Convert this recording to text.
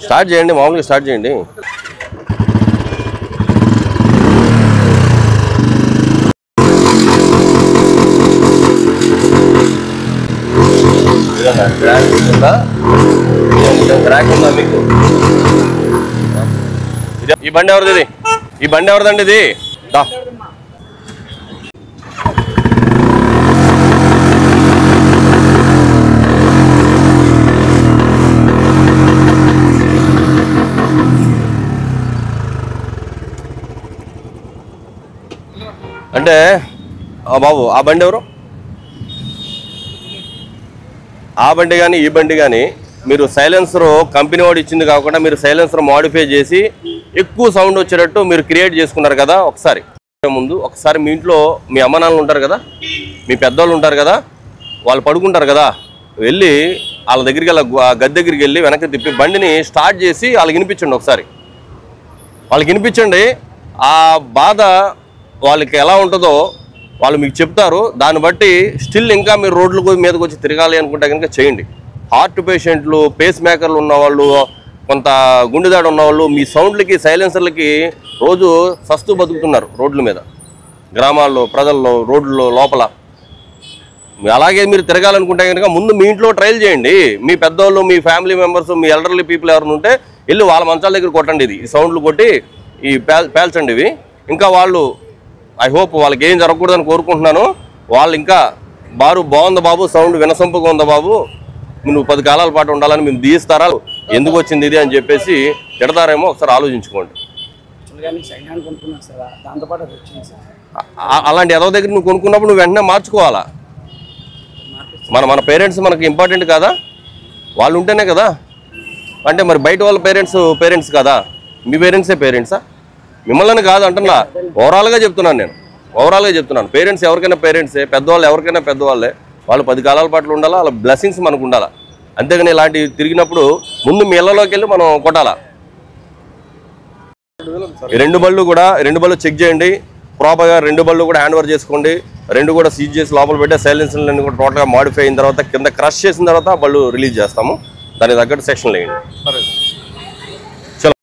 Start చేయండి, మామూలుగా start చేయండి. ట్రాక్ ఉందా మీకు? ఈ బండి ఎవరిది? ఈ బండి ఎవరిదండి ఇది? అంటే బాబు ఆ బండి ఎవరు? ఆ బండి కానీ ఈ బండి కానీ మీరు సైలెన్సర్ కంపెనీ వాడు ఇచ్చింది కాకుండా మీరు సైలెన్సర్ మోడిఫై చేసి ఎక్కువ సౌండ్ వచ్చేటట్టు మీరు క్రియేట్ చేసుకున్నారు కదా. ఒకసారి మీ ఇంట్లో మీ అమ్మ నాన్నలు ఉంటారు కదా, మీ పెద్దవాళ్ళు ఉంటారు కదా, వాళ్ళు పడుకుంటారు కదా, వెళ్ళి వాళ్ళ దగ్గరికి గది దగ్గరికి వెళ్ళి వెనక్కి తిప్పి బండిని స్టార్ట్ చేసి వాళ్ళకి వినిపించండి. ఒకసారి వాళ్ళకి వినిపించండి. ఆ బాధ వాళ్ళకి ఎలా ఉంటుందో వాళ్ళు మీకు చెప్తారు. దాన్ని బట్టి స్టిల్ ఇంకా మీరు రోడ్ల మీదకి వచ్చి తిరగాలి అనుకుంటే కనుక చేయండి. హార్ట్ పేషెంట్లు, పేస్ మేకర్లు ఉన్నవాళ్ళు, కొంత గుండెదాడు ఉన్నవాళ్ళు మీ సౌండ్లకి సైలెన్సర్లకి రోజు సస్తూ బతుకుతున్నారు రోడ్ల మీద, గ్రామాల్లో, ప్రజల్లో, రోడ్లలో లోపల. అలాగే మీరు తిరగాలనుకుంటే కనుక ముందు మీ ఇంట్లో ట్రయల్ చేయండి. మీ పెద్దవాళ్ళు, మీ ఫ్యామిలీ మెంబర్స్, మీ ఎల్డర్లీ పీపుల్ ఎవరైనా ఉంటే వెళ్ళి వాళ్ళ మంచాల దగ్గర కొట్టండి. ఇది ఈ సౌండ్లు కొట్టి ఈ పేల్చండి ఇవి. ఇంకా వాళ్ళు ఐ హోప్ వాళ్ళకి ఏం జరగకూడదని కోరుకుంటున్నాను. వాళ్ళు ఇంకా బాగుంది బాబు, సౌండ్ వినసొంపుగా ఉందా బాబు, నువ్వు 10 కాలాల పాటు ఉండాలని మేము దీస్తారా, ఎందుకు వచ్చింది ఇది అని చెప్పేసి తిడతారేమో ఒకసారి ఆలోచించుకోండి. అలాంటి ఎదవ దగ్గర నువ్వు కొనుక్కున్నప్పుడు నువ్వు వెంటనే మార్చుకోవాలా. మన పేరెంట్స్ మనకి ఇంపార్టెంట్ కదా, వాళ్ళు ఉంటేనే కదా. అంటే మరి బయట వాళ్ళ పేరెంట్స్ కదా, మీ పేరెంట్సే పేరెంట్సా? మిమ్మల్ని కాదు అంటున్నా, ఓవరాల్గా చెప్తున్నాను. పేరెంట్స్ ఎవరికైనా పేరెంట్సే, పెద్దవాళ్ళు ఎవరికైనా పెద్దవాళ్ళే. వాళ్ళు 10 కాలాల పాటు ఉండాలా, వాళ్ళ బ్లెస్సింగ్స్ మనకు ఉండాలా. అంతేగాని ఇలాంటివి తిరిగినప్పుడు ముందు మీ ఇళ్లలోకి వెళ్ళి మనం కొట్టాలా. రెండు బళ్ళు చెక్ చేయండి ప్రాపర్గా. 2 బళ్ళు కూడా హ్యాండ్ ఓవర్ చేసుకోండి. 2 కూడా సీజ్ చేసి లోపల పెట్టే సైలెన్సర్లన్నీ కూడా టోటల్గా మాడిఫై అయిన తర్వాత కింద క్రష్ చేసిన తర్వాత బళ్ళు రిలీజ్ చేస్తాము. దానికి తగ్గట్టు సెక్షన్ వేయండి.